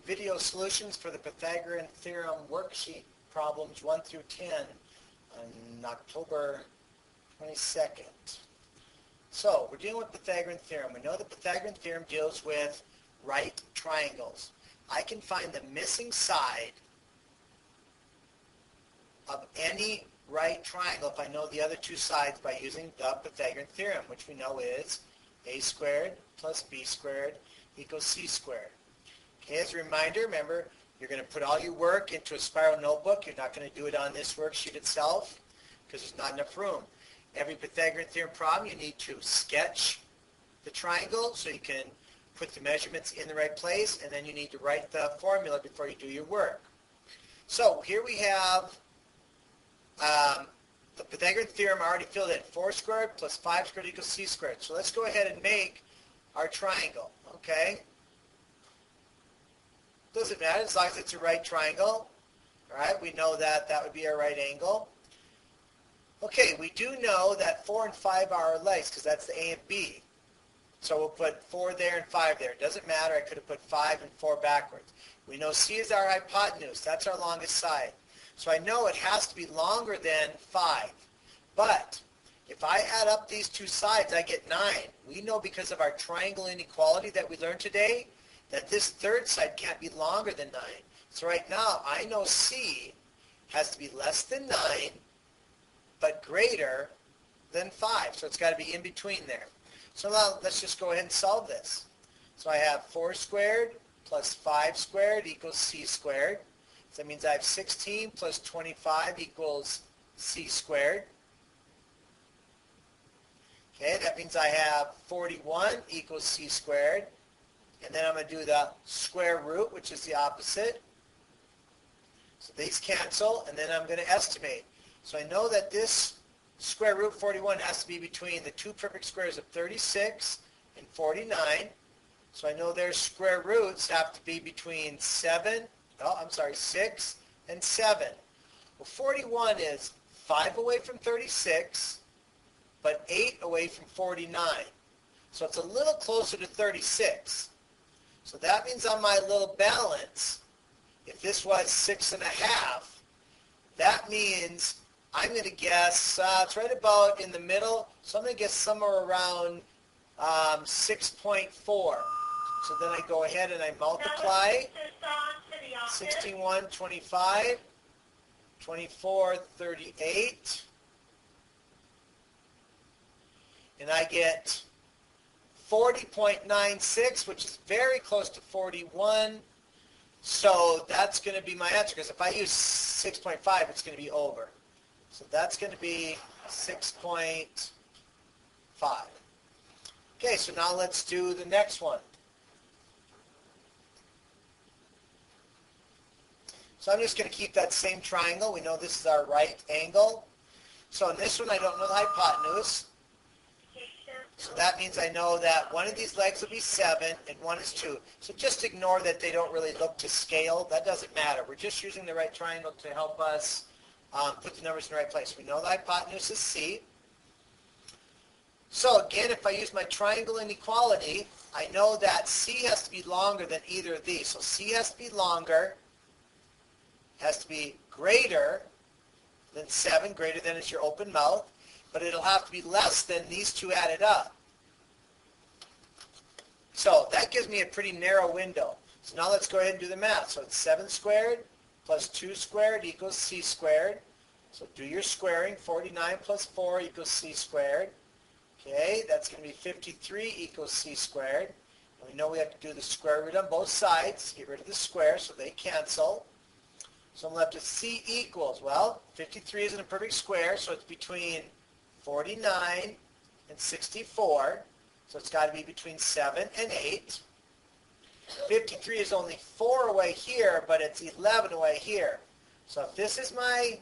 video solutions for the Pythagorean Theorem worksheet problems 1 through 10 on October 22nd. So we're dealing with Pythagorean Theorem. We know the Pythagorean Theorem deals with right triangles. I can find the missing side of any right triangle if I know the other two sides by using the Pythagorean Theorem, which we know is a squared plus b squared equals c squared. Okay, as a reminder, remember, you're going to put all your work into a spiral notebook. You're not going to do it on this worksheet itself because there's not enough room. Every Pythagorean Theorem problem, you need to sketch the triangle so you can put the measurements in the right place, and then you need to write the formula before you do your work. So here we have the Pythagorean Theorem already filled in. 4 squared plus 5 squared equals c squared. So let's go ahead and make our triangle, okay? Doesn't matter as long as it's a right triangle. All right, we know that that would be our right angle. Okay, we do know that 4 and 5 are our legs because that's the A and B. So we'll put 4 there and 5 there. It doesn't matter. I could have put 5 and 4 backwards. We know C is our hypotenuse. That's our longest side. So I know it has to be longer than 5. But if I add up these two sides, I get 9. We know because of our triangle inequality that we learned today that this third side can't be longer than 9. So right now, I know C has to be less than 9, but greater than 5. So it's got to be in between there. So now let's just go ahead and solve this. So I have 4 squared plus 5 squared equals c squared. So that means I have 16 plus 25 equals c squared. Okay, that means I have 41 equals c squared. And then I'm going to do the square root, which is the opposite. So these cancel, and then I'm going to estimate. So I know that this square root 41 has to be between the two perfect squares of 36 and 49. So I know their square roots have to be between 6 and 7. Well, 41 is 5 away from 36, but 8 away from 49. So it's a little closer to 36. So that means on my little balance, if this was 6.5, that means I'm going to guess, it's right about in the middle, so I'm going to guess somewhere around 6.4. So then I go ahead and I multiply 16, 1, 25, 24, 38, and I get 40.96, which is very close to 41. So that's going to be my answer, because if I use 6.5, it's going to be over. So that's going to be 6.5. Okay, so now let's do the next one. So I'm just going to keep that same triangle. We know this is our right angle. So in this one, I don't know the hypotenuse. So that means I know that one of these legs will be 7 and one is 2. So just ignore that they don't really look to scale. That doesn't matter. We're just using the right triangle to help us put the numbers in the right place. We know the hypotenuse is C. So again, if I use my triangle inequality, I know that C has to be longer than either of these. So C has to be longer, has to be greater than 7, greater than is your open mouth, but it'll have to be less than these two added up. So that gives me a pretty narrow window. So now let's go ahead and do the math. So it's 7 squared plus 2 squared equals c squared. So do your squaring. 49 plus 4 equals c squared. Okay, that's going to be 53 equals c squared. And we know we have to do the square root on both sides. Get rid of the square so they cancel. So I'm left with c equals, well, 53 isn't a perfect square, so it's between 49 and 64. So it's got to be between 7 and 8. 53 is only 4 away here, but it's 11 away here. So if this is my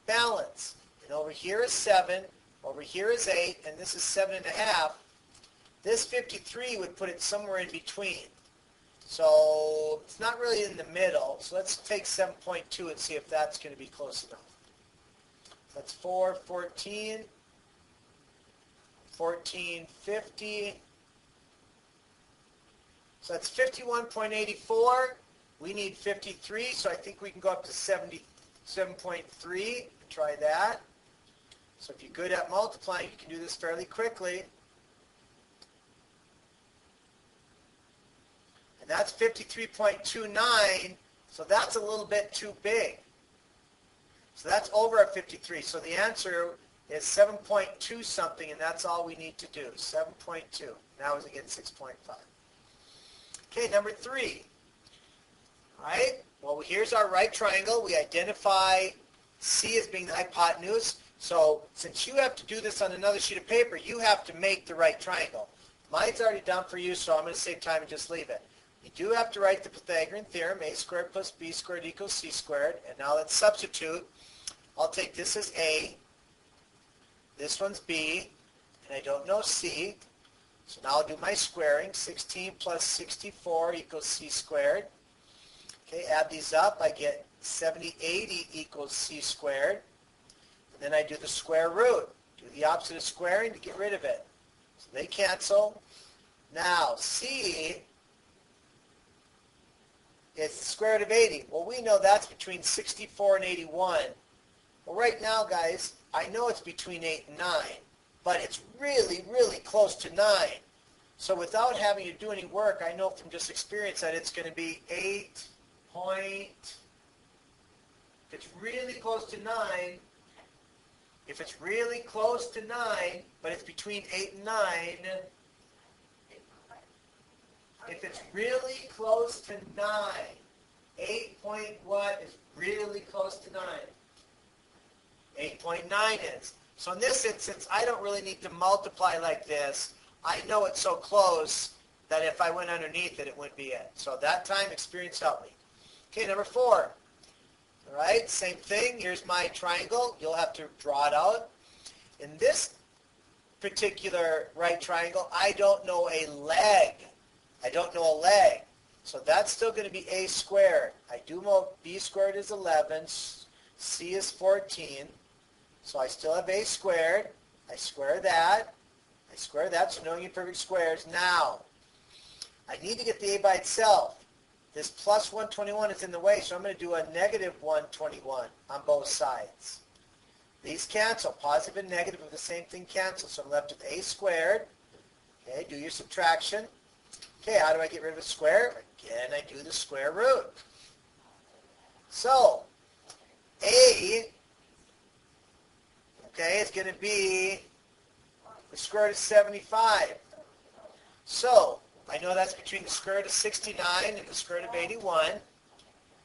balance, and over here is 7, over here is 8, and this is 7.5, this 53 would put it somewhere in between. So it's not really in the middle. So let's take 7.2 and see if that's going to be close enough. That's 4, 14, 14, 50. So that's 51.84. We need 53, so I think we can go up to 77.3. Try that. So if you're good at multiplying, you can do this fairly quickly. And that's 53.29, so that's a little bit too big. So that's over our 53. So the answer is 7.2 something, and that's all we need to do, 7.2. Now is again 6.5. Okay, number 3. All right, well, here's our right triangle. We identify C as being the hypotenuse. So since you have to do this on another sheet of paper, you have to make the right triangle. Mine's already done for you, so I'm going to save time and just leave it. You do have to write the Pythagorean Theorem, a squared plus b squared equals c squared. And now let's substitute. I'll take this as a, this one's b, and I don't know c. So now I'll do my squaring. 16 plus 64 equals c squared. Okay, add these up. I get 7080 equals c squared. And then I do the square root. Do the opposite of squaring to get rid of it. So they cancel. Now, c is the square root of 80. Well, we know that's between 64 and 81. Well, right now, guys, I know it's between 8 and 9. But it's really, really close to 9. So without having to do any work, I know from just experience that it's going to be 8 point. If it's really close to 9, if it's really close to 9, but it's between 8 and 9, if it's really close to 9, 8 point what is really close to 9? 8.9 is. So in this instance, I don't really need to multiply like this. I know it's so close that if I went underneath it, it wouldn't be it. So that time, experience helped me. Okay, number 4. All right, same thing. Here's my triangle. You'll have to draw it out. In this particular right triangle, I don't know a leg. I don't know a leg. So that's still going to be a squared. I do know b squared is 11. C is 14. So I still have a squared. I square that. I square that, so knowing imperfect squares. Now, I need to get the a by itself. This plus 121 is in the way, so I'm going to do a negative 121 on both sides. These cancel. Positive and negative of the same thing cancel, so I'm left with a squared. Okay, do your subtraction. Okay, how do I get rid of a square? Again, I do the square root. So, a, okay, is going to be the square root of 75. So, I know that's between the square root of 69 and the square root of 81.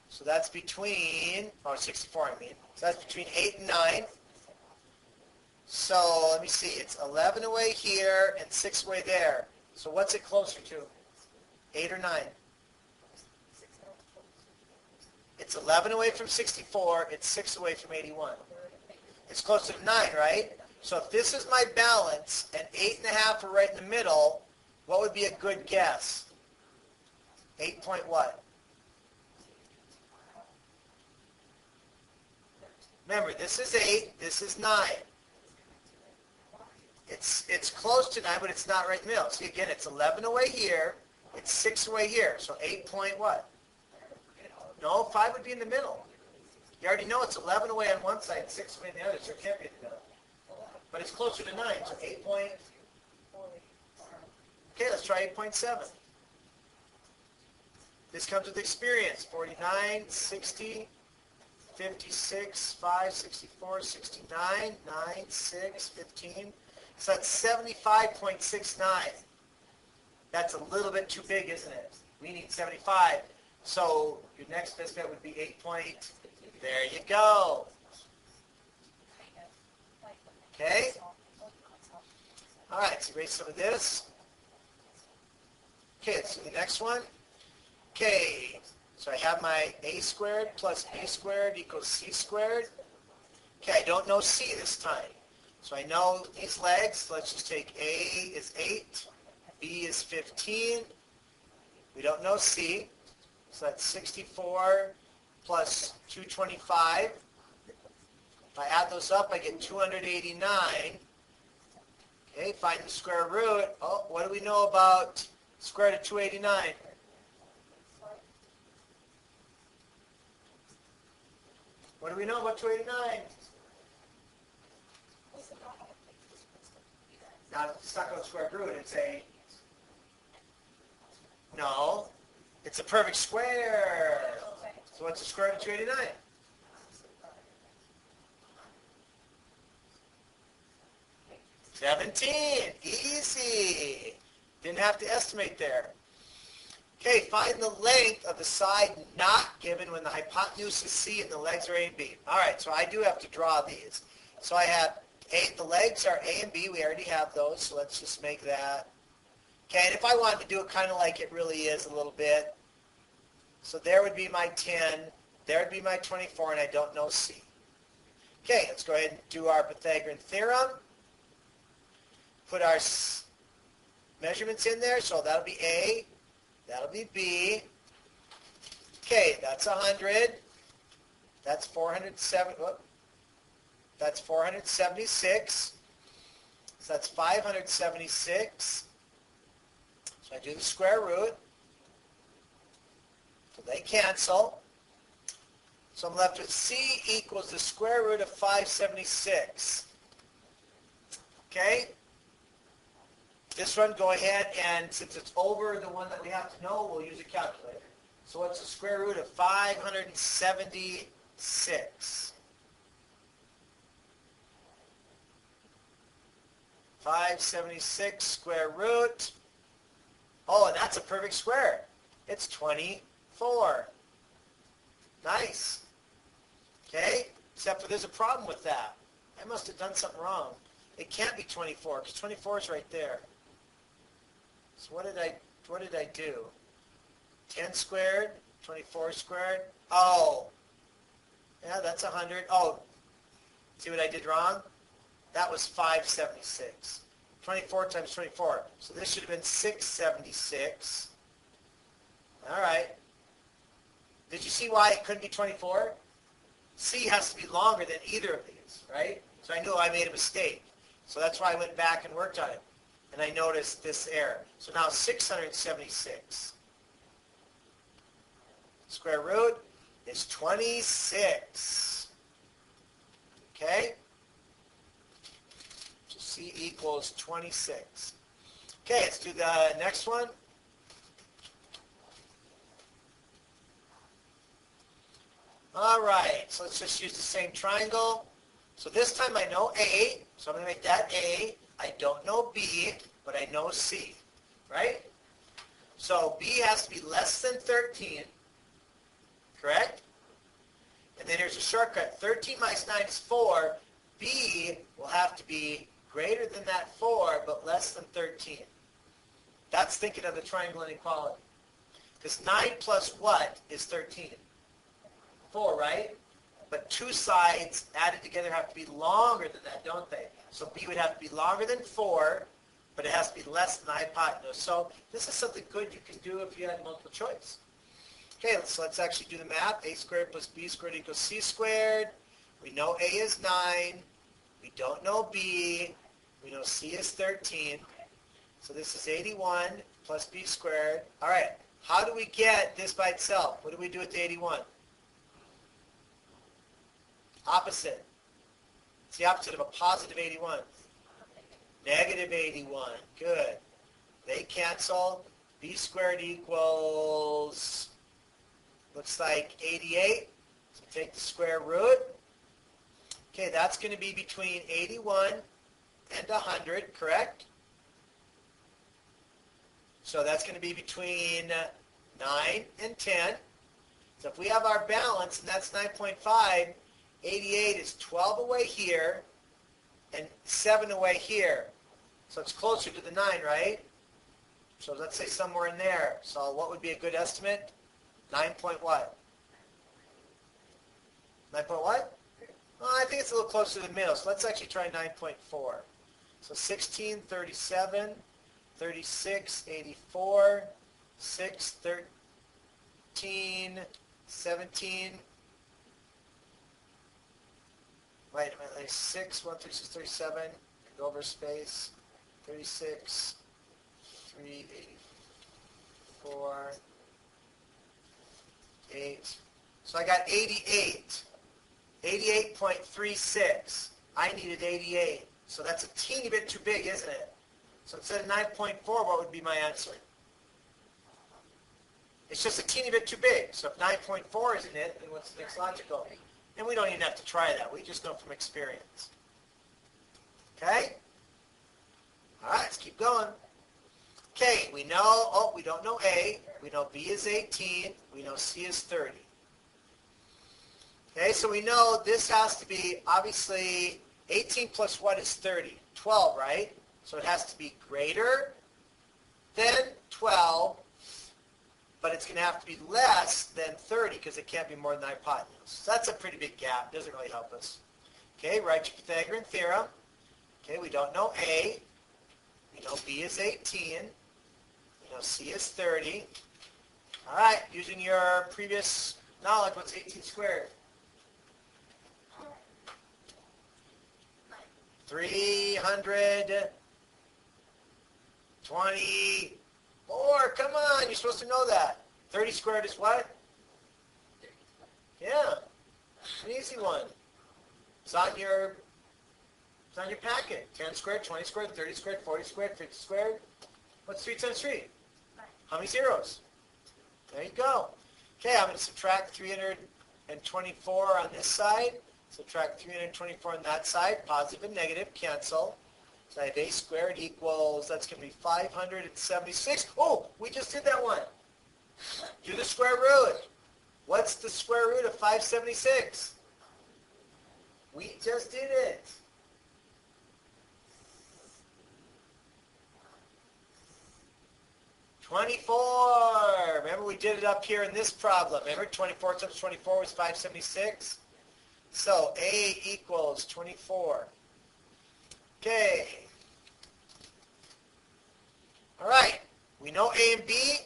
So that's between, 64 I mean. So that's between 8 and 9. So let me see, it's 11 away here and 6 away there. So what's it closer to? 8 or 9? It's 11 away from 64, it's 6 away from 81. It's closer to 9, right? So if this is my balance and 8.5 are right in the middle, what would be a good guess? 8 point what? Remember, this is 8, this is 9. It's close to 9, but it's not right in the middle. See, again, it's 11 away here, it's 6 away here. So 8 point what? No, 5 would be in the middle. You already know it's 11 away on one side, 6 away on the other, so it can't be in the middle. But it's closer to 9, so 8 point. Okay, let's try 8.7. This comes with experience. 49, 60, 56, 5, 64, 69, 9, 6, 15. So that's 75.69. That's a little bit too big, isn't it? We need 75. So your next best bet would be 8 point. There you go. Okay? All right, so erase some of this. Okay, let's do the next one. Okay, so I have my a squared plus b squared equals c squared. Okay, I don't know c this time. So I know these legs. Let's just take a is 8, b is 15. We don't know c. So that's 64 plus 225. If I add those up, I get 289. Okay, find the square root. Oh, what do we know about square root of 289? What do we know about 289? Now, it's not going to square root. It's a... No. It's a perfect square. So what's the square root of 289? $17. Easy. Didn't have to estimate there. Okay, find the length of the side not given when the hypotenuse is C and the legs are A and B. All right, so I do have to draw these. So I have A, the legs are A and B. We already have those, so let's just make that. Okay, and if I wanted to do it kind of like it really is a little bit, so there would be my 10, there would be my 24, and I don't know C. Okay, let's go ahead and do our Pythagorean Theorem. Put our measurements in there, so that'll be A, that'll be B. Okay, that's 100. That's 407. Whoop. That's 476. So that's 576. So I do the square root. So they cancel. So I'm left with C equals the square root of 576. Okay? This one, go ahead and since it's over the one that we have to know, we'll use a calculator. So what's the square root of 576? 576 square root. Oh, and that's a perfect square. It's 24. Nice. Okay? Except for there's a problem with that. I must have done something wrong. It can't be 24 because 24 is right there. So what did I do? 10 squared, 24 squared. Oh, yeah, that's 100. Oh, see what I did wrong? That was 576. 24 times 24. So this should have been 676. All right. Did you see why it couldn't be 24? C has to be longer than either of these, right? So I knew I made a mistake. So that's why I went back and worked on it. And I noticed this error. So now 676 square root is 26. Okay? So C equals 26. Okay, let's do the next one. All right, so let's just use the same triangle. So this time I know A, so I'm going to make that A. I don't know B, but I know C, right? So B has to be less than 13, correct? And then here's a shortcut. 13 minus 9 is 4. B will have to be greater than that 4, but less than 13. That's thinking of the triangle inequality. Because 9 plus what is 13? 4, right? But two sides added together have to be longer than that, don't they? So B would have to be longer than 4, but it has to be less than the hypotenuse. So this is something good you can do if you had multiple choice. Okay, so let's actually do the math. A squared plus B squared equals C squared. We know A is 9. We don't know B. We know C is 13. So this is 81 plus B squared. All right, how do we get this by itself? What do we do with the 81? Opposite. It's the opposite of a positive 81. Negative 81. Good. They cancel. B squared equals, looks like 88. So take the square root. Okay, that's going to be between 81 and 100, correct? So that's going to be between 9 and 10. So if we have our balance, and that's 9.5, 88 is 12 away here and 7 away here. So it's closer to the 9, right? So let's say somewhere in there. So what would be a good estimate? 9 point what? 9 point what? Well, I think it's a little closer to the middle. So let's actually try 9.4. So 16, 37, 36, 84, 6, 13, 17. Wait a minute, there's 6, 1, 3, 6, 37, go over space, 36, 3, 84, 8. So I got 88. 88.36. I needed 88. So that's a teeny bit too big, isn't it? So instead of 9.4, what would be my answer? It's just a teeny bit too big. So if 9.4 isn't it, then what's the next logical? And we don't even have to try that. We just know from experience. Okay? All right, let's keep going. Okay, we know, we don't know A. We know B is 18. We know C is 30. Okay, so we know this has to be, obviously, 18 plus what is 30? 12, right? So it has to be greater than 12, but it's going to have to be less than 30 because it can't be more than the hypotenuse. So that's a pretty big gap. Doesn't really help us. Okay, write your Pythagorean Theorem. Okay, we don't know A. We know B is 18. We know C is 30. All right, using your previous knowledge, what's 18 squared? 324. Come on, you're supposed to know that. 30 squared is what? Yeah, an easy one. It's on your packet. 10 squared, 20 squared, 30 squared, 40 squared, 50 squared. What's 3 times 3? How many zeros? There you go. Okay, I'm going to subtract 324 on this side. Subtract 324 on that side. Positive and negative cancel. So I have a squared equals, that's going to be 576. Oh, we just did that one. Do the square root. What's the square root of 576? We just did it. $24. Remember we did it up here in this problem. Remember 24 times 24 was 576? So A equals 24. Okay. All right. We know A and B.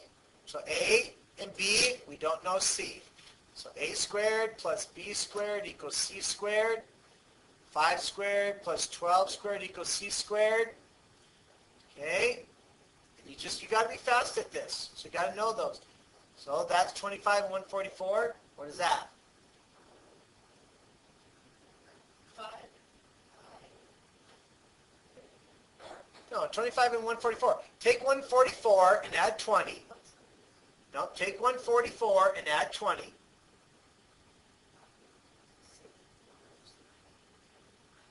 So A and B, we don't know C. So A squared plus B squared equals C squared. 5 squared plus 12 squared equals C squared. Okay. You got to be fast at this. So you got to know those. So that's 25 and 144. What is that? 5. No, 25 and 144. Take 144 and add 20. No, take 144 and add 20.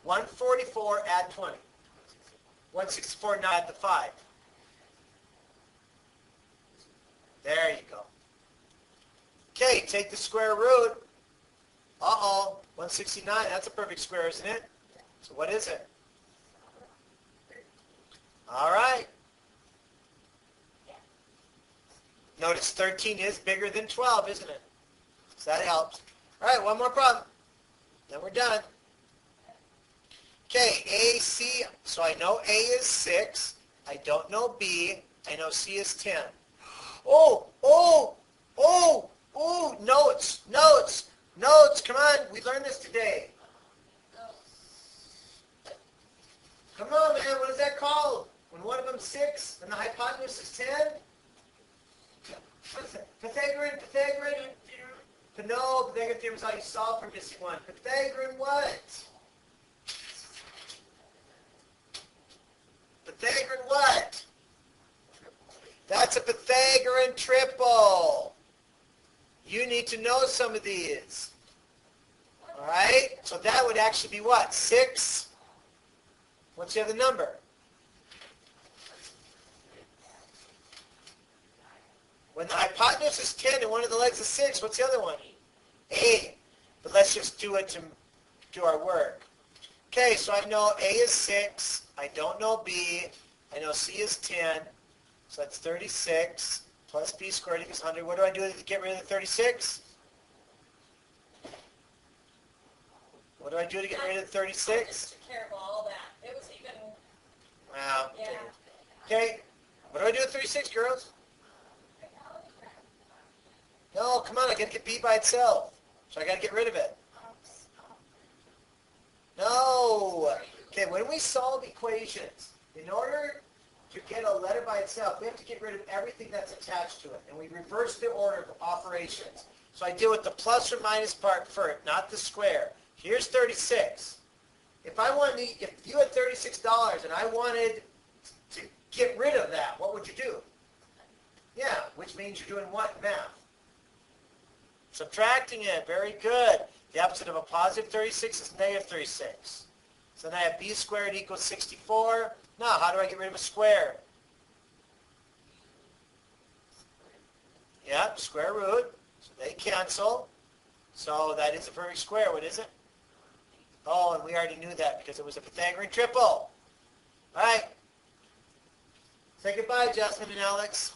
$144, add 20. 164, now add the 5. There you go. Okay, take the square root. Uh-oh, 169, that's a perfect square, isn't it? So what is it? All right. Notice 13 is bigger than 12, isn't it? So that helps. All right, one more problem. Then we're done. Okay, A, C. So I know A is 6. I don't know B. I know C is 10. Notes. Come on, we learned this today. Come on, man, what is that called? When one of them's 6 and the hypotenuse is 10? Pythagorean. No, Pythagorean theorem is how you solve for missing one. Pythagorean what? Pythagorean what? That's a Pythagorean triple. You need to know some of these. All right? So that would actually be what? 6? What's the other number? When the hypotenuse is 10 and one of the legs is 6, what's the other one? 8. But let's just do it to do our work. Okay, so I know A is 6. I don't know B. I know C is 10. So that's 36 plus B squared equals 100. What do I do to get rid of the 36? What do I do to get rid of the 36? I just took care of all that. It was even... Wow. Yeah. Okay, what do I do with 36, girls? No, come on, I got to get B by itself. So I got to get rid of it. No. Okay, when we solve equations, in order to get a letter by itself, we have to get rid of everything that's attached to it. And we reverse the order of operations. So I deal with the plus or minus part first, not the square. Here's 36. If you had $36 and I wanted to get rid of that, what would you do? Yeah, which means you're doing what math? Subtracting it. Very good. The opposite of a positive 36 is negative 36. So then I have b squared equals 64. Now, how do I get rid of a square? Yep, square root. So they cancel. So that is a perfect square. What is it? Oh, and we already knew that because it was a Pythagorean triple. All right. Say goodbye, Justin and Alex.